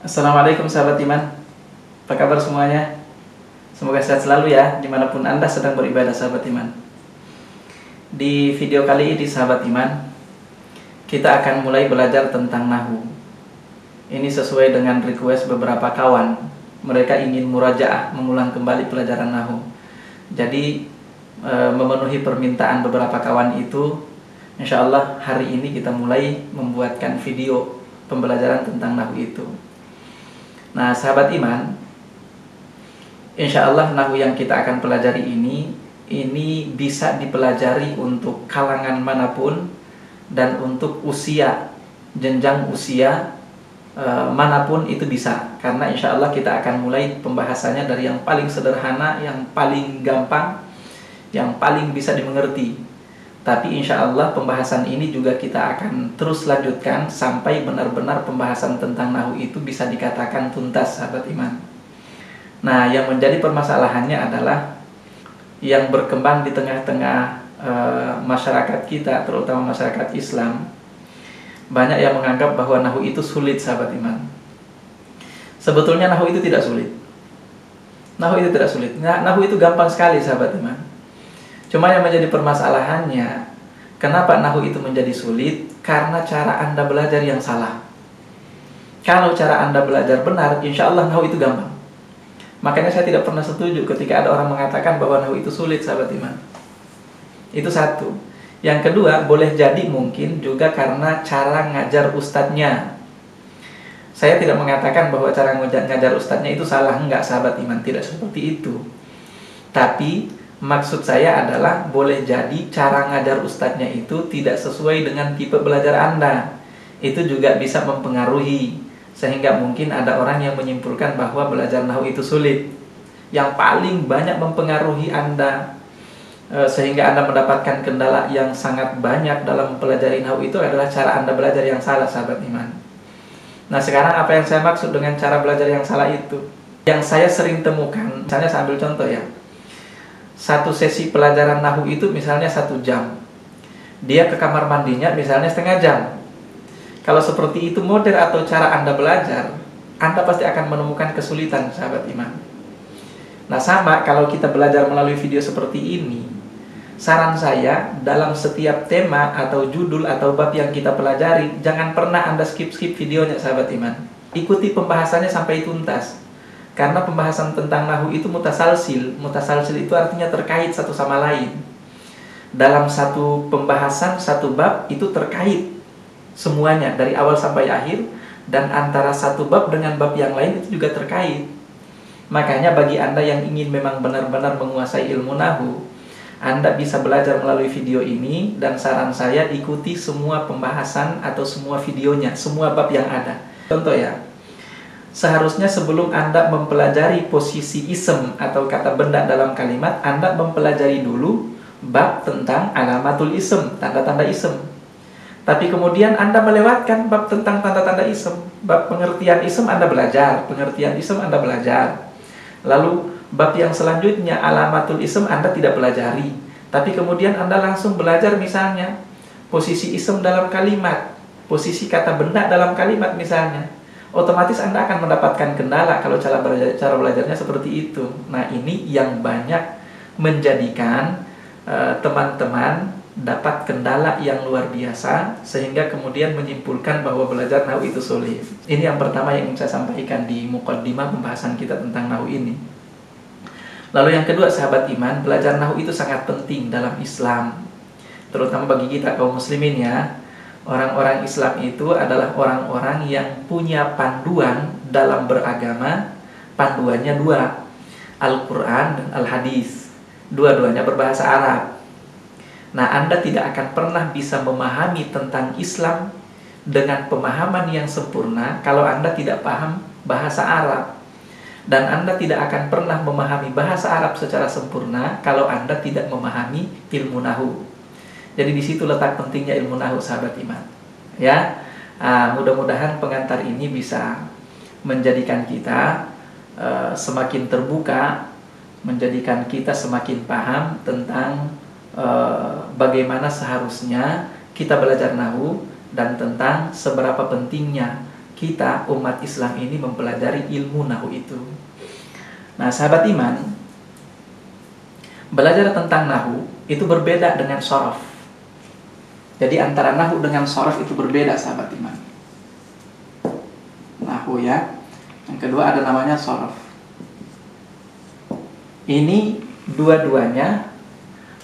Assalamualaikum sahabat iman. Apa kabar semuanya? Semoga sehat selalu ya, dimanapun Anda sedang beribadah sahabat iman. Di video kali ini sahabat iman, kita akan mulai belajar tentang Nahwu. Ini sesuai dengan request beberapa kawan. Mereka ingin murajaah, mengulang kembali pelajaran Nahwu. Jadi memenuhi permintaan beberapa kawan itu, insya Allah hari ini kita mulai membuatkan video pembelajaran tentang Nahwu itu. Nah sahabat iman, insya Allah Nahwu yang kita akan pelajari ini bisa dipelajari untuk kalangan manapun dan untuk usia, jenjang usia manapun itu bisa. Karena insya Allah kita akan mulai pembahasannya dari yang paling sederhana, yang paling gampang, yang paling bisa dimengerti. Tapi insya Allah pembahasan ini juga kita akan terus lanjutkan sampai benar-benar pembahasan tentang Nahwu itu bisa dikatakan tuntas sahabat iman. Nah yang menjadi permasalahannya adalah yang berkembang di tengah-tengah masyarakat kita, terutama masyarakat Islam, banyak yang menganggap bahwa Nahwu itu sulit sahabat iman. Sebetulnya Nahwu itu tidak sulit. Nahwu itu tidak sulit. Nahwu itu gampang sekali sahabat iman. Cuma yang menjadi permasalahannya, kenapa Nahwu itu menjadi sulit? Karena cara Anda belajar yang salah. Kalau cara Anda belajar benar, insya Allah Nahwu itu gampang. Makanya saya tidak pernah setuju ketika ada orang mengatakan bahwa Nahwu itu sulit sahabat iman. Itu satu. Yang kedua, boleh jadi mungkin juga karena cara ngajar ustadznya. Saya tidak mengatakan bahwa cara ngajar ustadznya itu salah, enggak sahabat iman, tidak seperti itu. Tapi maksud saya adalah boleh jadi cara ngajar ustadznya itu tidak sesuai dengan tipe belajar Anda. Itu juga bisa mempengaruhi, sehingga mungkin ada orang yang menyimpulkan bahwa belajar Nahwu itu sulit. Yang paling banyak mempengaruhi Anda sehingga Anda mendapatkan kendala yang sangat banyak dalam mempelajari Nahwu itu adalah cara Anda belajar yang salah sahabat iman. Nah sekarang apa yang saya maksud dengan cara belajar yang salah itu? Yang saya sering temukan, misalnya saya ambil contoh ya, satu sesi pelajaran Nahwu itu misalnya 1 jam, dia ke kamar mandinya misalnya setengah jam. Kalau seperti itu model atau cara Anda belajar, Anda pasti akan menemukan kesulitan sahabat iman. Nah sama kalau kita belajar melalui video seperti ini, saran saya dalam setiap tema atau judul atau bab yang kita pelajari, jangan pernah Anda skip videonya sahabat iman. Ikuti pembahasannya sampai tuntas. Karena pembahasan tentang Nahwu itu mutasalsil. Mutasalsil itu artinya terkait satu sama lain. Dalam satu pembahasan, satu bab itu terkait semuanya dari awal sampai akhir. Dan antara satu bab dengan bab yang lain itu juga terkait. Makanya bagi Anda yang ingin memang benar-benar menguasai ilmu Nahwu, Anda bisa belajar melalui video ini. Dan saran saya ikuti semua pembahasan atau semua videonya, semua bab yang ada. Contoh ya, seharusnya sebelum Anda mempelajari posisi ism atau kata benda dalam kalimat, Anda mempelajari dulu bab tentang alamatul ism, tanda-tanda ism. Tapi kemudian Anda melewatkan bab tentang tanda-tanda ism. Bab pengertian ism Anda belajar, pengertian ism Anda belajar. Lalu bab yang selanjutnya alamatul ism Anda tidak pelajari. Tapi kemudian Anda langsung belajar misalnya posisi ism dalam kalimat, posisi kata benda dalam kalimat misalnya. Otomatis Anda akan mendapatkan kendala kalau cara belajarnya seperti itu. Nah ini yang banyak menjadikan teman-teman dapat kendala yang luar biasa, sehingga kemudian menyimpulkan bahwa belajar Nahwu itu sulit. Ini yang pertama yang ingin saya sampaikan di muqaddimah pembahasan kita tentang Nahwu ini. Lalu yang kedua sahabat iman, belajar Nahwu itu sangat penting dalam Islam, terutama bagi kita kaum muslimin ya. Orang-orang Islam itu adalah orang-orang yang punya panduan dalam beragama. Panduannya dua, Al-Quran dan Al-Hadis. Dua-duanya berbahasa Arab. Nah Anda tidak akan pernah bisa memahami tentang Islam dengan pemahaman yang sempurna kalau Anda tidak paham bahasa Arab. Dan Anda tidak akan pernah memahami bahasa Arab secara sempurna kalau Anda tidak memahami ilmu Nahwu. Jadi di situ letak pentingnya ilmu Nahwu sahabat iman. Ya, mudah-mudahan pengantar ini bisa menjadikan kita semakin terbuka, menjadikan kita semakin paham tentang bagaimana seharusnya kita belajar nahu dan tentang seberapa pentingnya kita umat Islam ini mempelajari ilmu nahu itu. Nah, sahabat iman, belajar tentang nahu itu berbeda dengan shorof. Jadi antara nahu dengan shorof itu berbeda, sahabat iman. Nahu ya. Yang kedua ada namanya shorof. Ini dua-duanya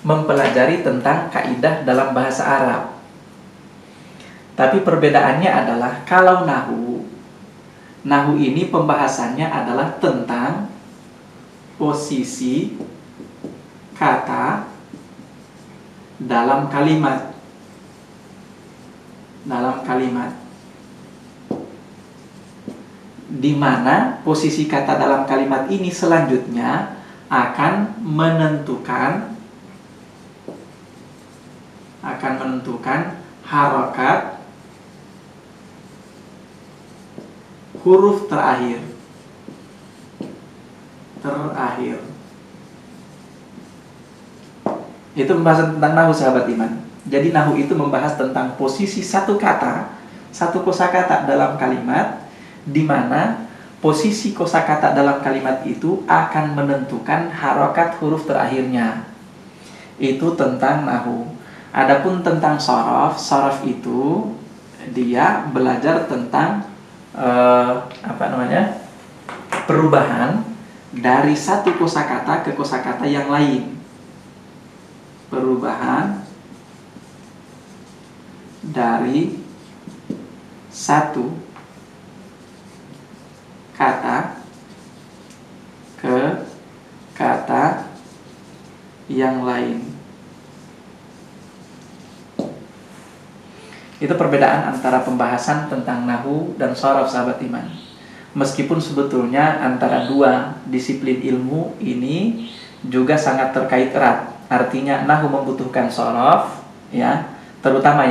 mempelajari tentang kaidah dalam bahasa Arab. Tapi perbedaannya adalah kalau nahu ini pembahasannya adalah tentang posisi kata dalam kalimat. Di mana posisi kata dalam kalimat ini selanjutnya akan menentukan harokat huruf terakhir. Itu pembahasan tentang nahu, sahabat iman. Jadi nahu itu membahas tentang posisi satu kata, satu kosakata dalam kalimat, di mana posisi kosakata dalam kalimat itu akan menentukan harokat huruf terakhirnya. Itu tentang nahu. Adapun tentang shorof itu dia belajar tentang perubahan dari satu kosakata ke kosakata yang lain. Perubahan dari satu kata ke kata yang lain. Itu perbedaan antara pembahasan tentang nahu dan shorof, sahabat iman. Meskipun sebetulnya antara dua disiplin ilmu ini juga sangat terkait erat. Artinya nahu membutuhkan shorof, ya, terutama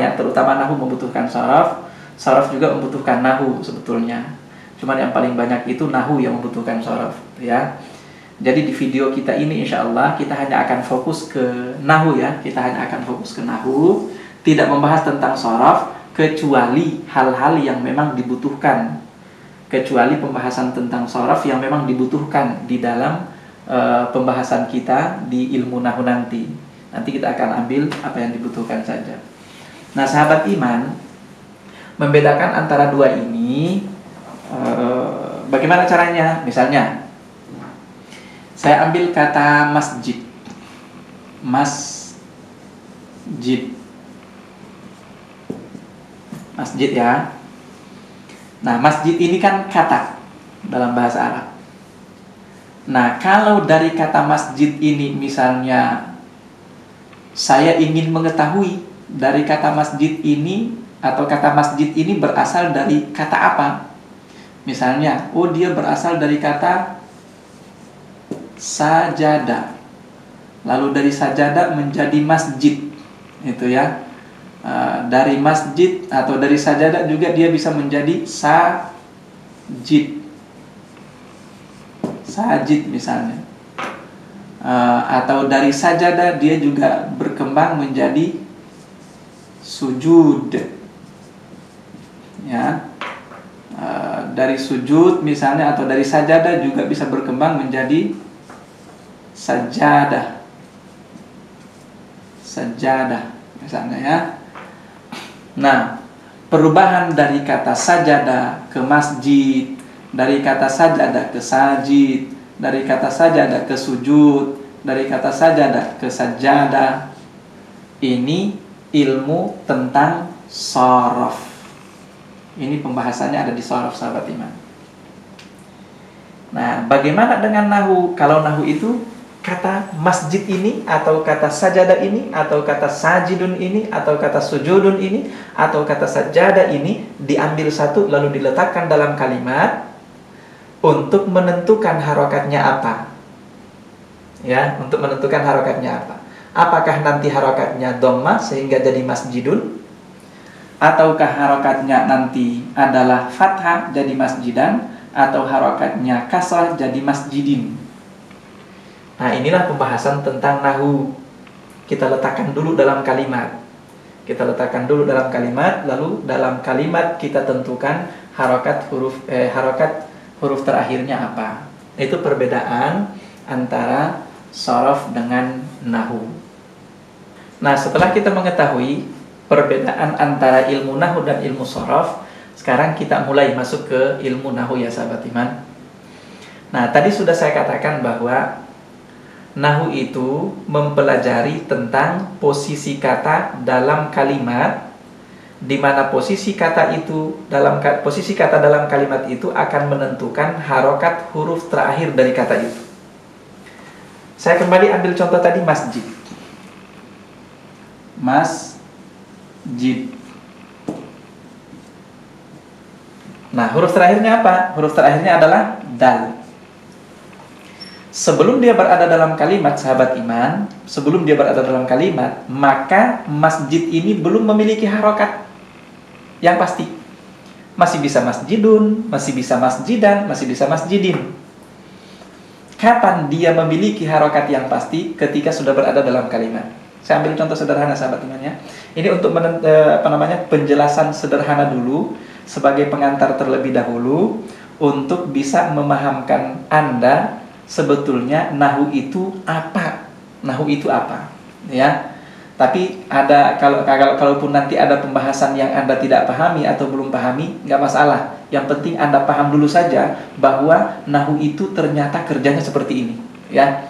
nahu membutuhkan shorof. Shorof juga membutuhkan nahu sebetulnya. Cuman yang paling banyak itu nahu yang membutuhkan shorof, ya. Jadi di video kita ini insya Allah kita hanya akan fokus ke nahu, ya. Kita hanya akan fokus ke nahu, tidak membahas tentang shorof kecuali hal-hal yang memang dibutuhkan. Kecuali pembahasan tentang shorof yang memang dibutuhkan di dalam pembahasan kita di ilmu nahu nanti. Nanti kita akan ambil apa yang dibutuhkan saja. Nah, sahabat iman, membedakan antara dua ini bagaimana caranya? Misalnya saya ambil kata masjid. Masjid, ya. Nah, masjid ini kan kata dalam bahasa Arab. Nah, kalau dari kata masjid ini misalnya saya ingin mengetahui dari kata masjid ini atau kata masjid ini berasal dari kata apa? Misalnya, dia berasal dari kata sajadah. Lalu dari sajadah menjadi masjid. Itu ya. Dari masjid atau dari sajadah juga dia bisa menjadi sajid misalnya. Atau dari sajadah dia juga berkembang menjadi sujud, ya. Dari sujud misalnya atau dari sajadah juga bisa berkembang menjadi sajadah misalnya, ya. Nah, perubahan dari kata sajadah ke masjid, dari kata sajadah ke sajid, dari kata sajadah ke sujud, dari kata sajadah ke sajadah, ini ilmu tentang shorof. Ini pembahasannya ada di shorof, sahabat iman. Nah, bagaimana dengan nahu? Kalau nahu itu kata masjid ini atau kata sajadah ini atau kata sajidun ini atau kata sujudun ini atau kata sajadah ini diambil satu lalu diletakkan dalam kalimat untuk menentukan harokatnya apa, ya, untuk menentukan harokatnya apa. Apakah nanti harokatnya dhammah sehingga jadi masjidun, ataukah harokatnya nanti adalah fathah jadi masjidan, atau harokatnya kasrah jadi masjidin. Nah, inilah pembahasan tentang nahu. kita letakkan dulu dalam kalimat. Kita letakkan dulu dalam kalimat, lalu dalam kalimat kita tentukan harokat huruf terakhirnya apa. Itu perbedaan antara shorof dengan nahu. Nah, setelah kita mengetahui perbedaan antara ilmu nahu dan ilmu shorof, sekarang kita mulai masuk ke ilmu nahu ya sahabat iman. Nah, tadi sudah saya katakan bahwa nahu itu mempelajari tentang posisi kata dalam kalimat, di mana posisi kata dalam kalimat itu akan menentukan harokat huruf terakhir dari kata itu. Saya kembali ambil contoh tadi masjid. Masjid. Nah, huruf terakhirnya apa? Huruf terakhirnya adalah dal. Sebelum dia berada dalam kalimat, sahabat iman, sebelum dia berada dalam kalimat, maka masjid ini belum memiliki harokat yang pasti. Masih bisa masjidun, masih bisa masjidan, masih bisa masjidin. Kapan dia memiliki harokat yang pasti? Ketika sudah berada dalam kalimat. Saya ambil contoh sederhana sahabat iman ya. Ini untuk penjelasan sederhana dulu, sebagai pengantar terlebih dahulu, untuk bisa memahamkan Anda sebetulnya nahu itu apa? Nahu itu apa? Ya. Tapi kalaupun nanti ada pembahasan yang Anda tidak pahami atau belum pahami, nggak masalah. Yang penting Anda paham dulu saja bahwa nahu itu ternyata kerjanya seperti ini, ya.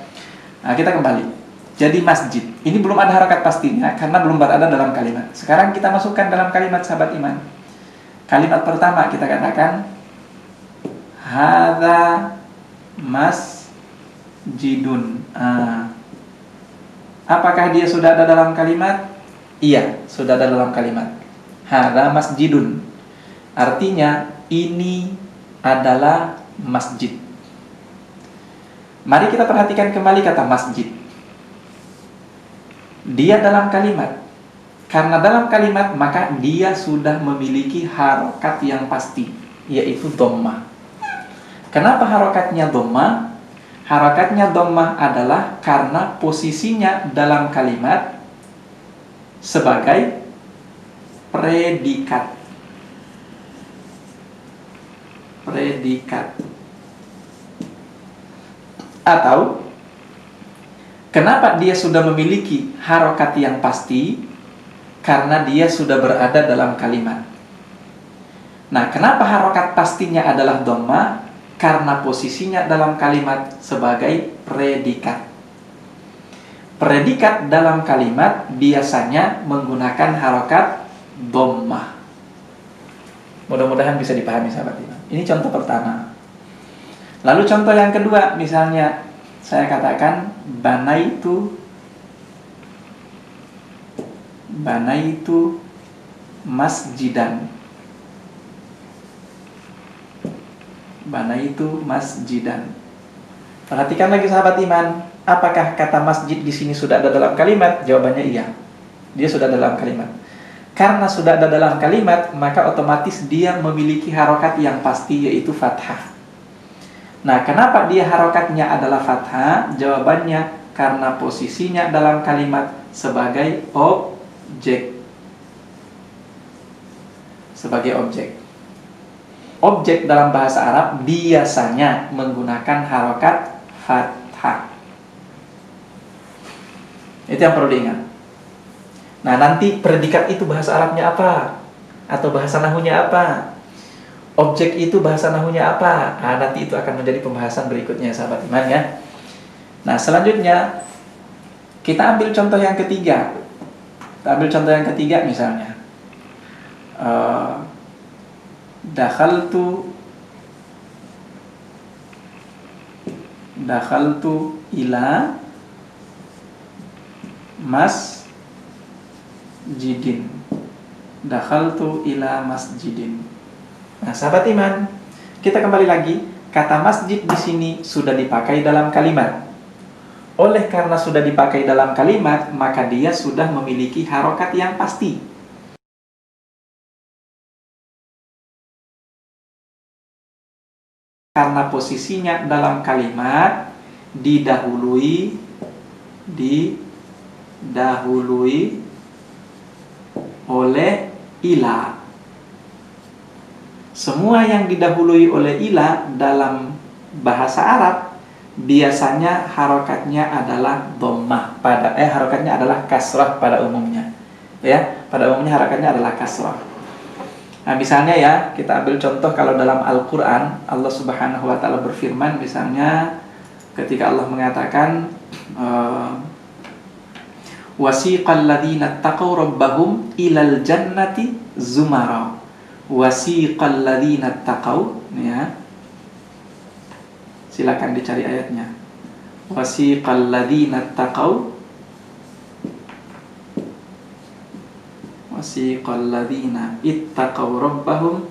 Nah, kita kembali. Jadi masjid. Ini belum ada harakat pastinya karena belum berada dalam kalimat. Sekarang kita masukkan dalam kalimat sahabat iman. Kalimat pertama kita katakan hadza masjidun. Apakah dia sudah ada dalam kalimat? Iya, sudah ada dalam kalimat. Hadza masjidun. Artinya ini adalah masjid. Mari kita perhatikan kembali kata masjid. Dia dalam kalimat. Karena dalam kalimat, maka dia sudah memiliki harokat yang pasti, yaitu dhammah. Kenapa harokatnya dhammah? Harokatnya dhammah adalah karena posisinya dalam kalimat sebagai predikat. Predikat. Atau kenapa dia sudah memiliki harokat yang pasti? Karena dia sudah berada dalam kalimat. Nah, kenapa harokat pastinya adalah dhammah? Karena posisinya dalam kalimat sebagai predikat. Predikat dalam kalimat biasanya menggunakan harokat dhammah. Mudah-mudahan bisa dipahami sahabat iman. Ini contoh pertama. Lalu contoh yang kedua, misalnya saya katakan banaitu masjidan. Banaitu masjidan. Perhatikan lagi sahabat iman, apakah kata masjid di sini sudah ada dalam kalimat? Jawabannya iya. Dia sudah ada dalam kalimat. Karena sudah ada dalam kalimat, maka otomatis dia memiliki harokat yang pasti, yaitu fathah. Nah, kenapa dia harokatnya adalah fathah? Jawabannya karena posisinya dalam kalimat sebagai objek. Sebagai objek. Objek dalam bahasa Arab biasanya menggunakan harokat fathah. Itu yang perlu diingat. Nah, nanti predikat itu bahasa Arabnya apa? Atau bahasa nahunya apa? Objek itu bahasa nahunya apa? Nah, nanti itu akan menjadi pembahasan berikutnya sahabat iman ya. Nah, selanjutnya kita ambil contoh yang ketiga. Kita ambil contoh yang ketiga misalnya. Dakhaltu ila masjidin. Dakhaltu ila masjidin. Nah, sahabat iman, kita kembali lagi. Kata masjid di sini sudah dipakai dalam kalimat. Oleh karena sudah dipakai dalam kalimat, maka dia sudah memiliki harokat yang pasti. Karena posisinya dalam kalimat didahului didahului oleh ila. Semua yang didahului oleh ila dalam bahasa Arab biasanya harokatnya adalah dhammah harokatnya adalah kasrah pada umumnya. Ya, pada umumnya harokatnya adalah kasrah. Nah, misalnya ya, kita ambil contoh kalau dalam Al-Qur'an Allah Subhanahu wa taala berfirman, misalnya ketika Allah mengatakan wasiqal ladzina taqaw rabbahum ilal jannati zumara. Wasiqal ladzina taqaw, ya. Silakan dicari ayatnya. Wasiqal ladzina taqaw, wasiqal ladzina ittaqaw rabbahum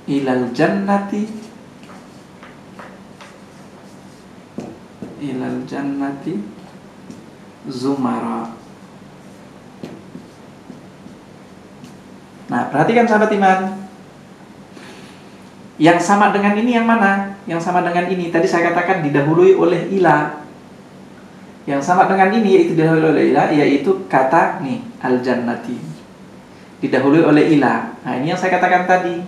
ilal jannati zumara. Nah, perhatikan sahabat iman. Yang sama dengan ini yang mana? Yang sama dengan ini tadi saya katakan didahului oleh ila. Yang sama dengan ini yaitu didahului oleh ila, yaitu kata nih al-jannati. Didahului oleh ila. Nah, ini yang saya katakan tadi.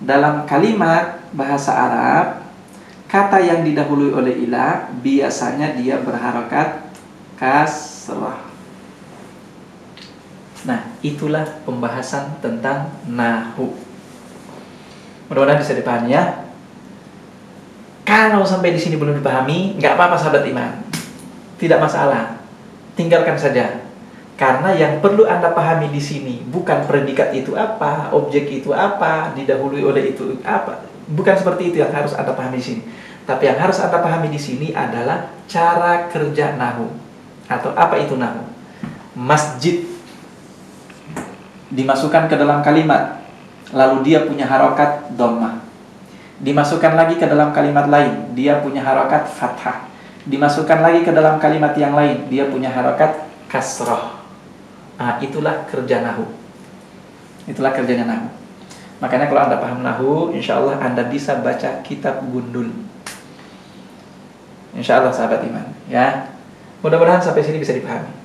Dalam kalimat bahasa Arab, kata yang didahului oleh ila biasanya dia berharokat kasrah. Nah, itulah pembahasan tentang nahwu. Mudah-mudahan bisa dipahami ya. Kalau sampai di sini belum dipahami, nggak apa-apa sahabat iman. Tidak masalah. Tinggalkan saja. Karena yang perlu Anda pahami di sini bukan predikat itu apa, objek itu apa, didahului oleh itu apa. Bukan seperti itu yang harus Anda pahami di sini. Tapi yang harus Anda pahami di sini adalah cara kerja nahwu. Atau apa itu nahwu? Masjid dimasukkan ke dalam kalimat, lalu dia punya harokat dhammah. Dimasukkan lagi ke dalam kalimat lain, dia punya harokat fathah. Dimasukkan lagi ke dalam kalimat yang lain, dia punya harokat kasrah. Nah, itulah kerja nahwu. Itulah kerjanya nahwu. Makanya kalau Anda paham nahwu, insya Allah Anda bisa baca kitab Gundul. Insya Allah sahabat iman, ya. Mudah-mudahan sampai sini bisa dipahami.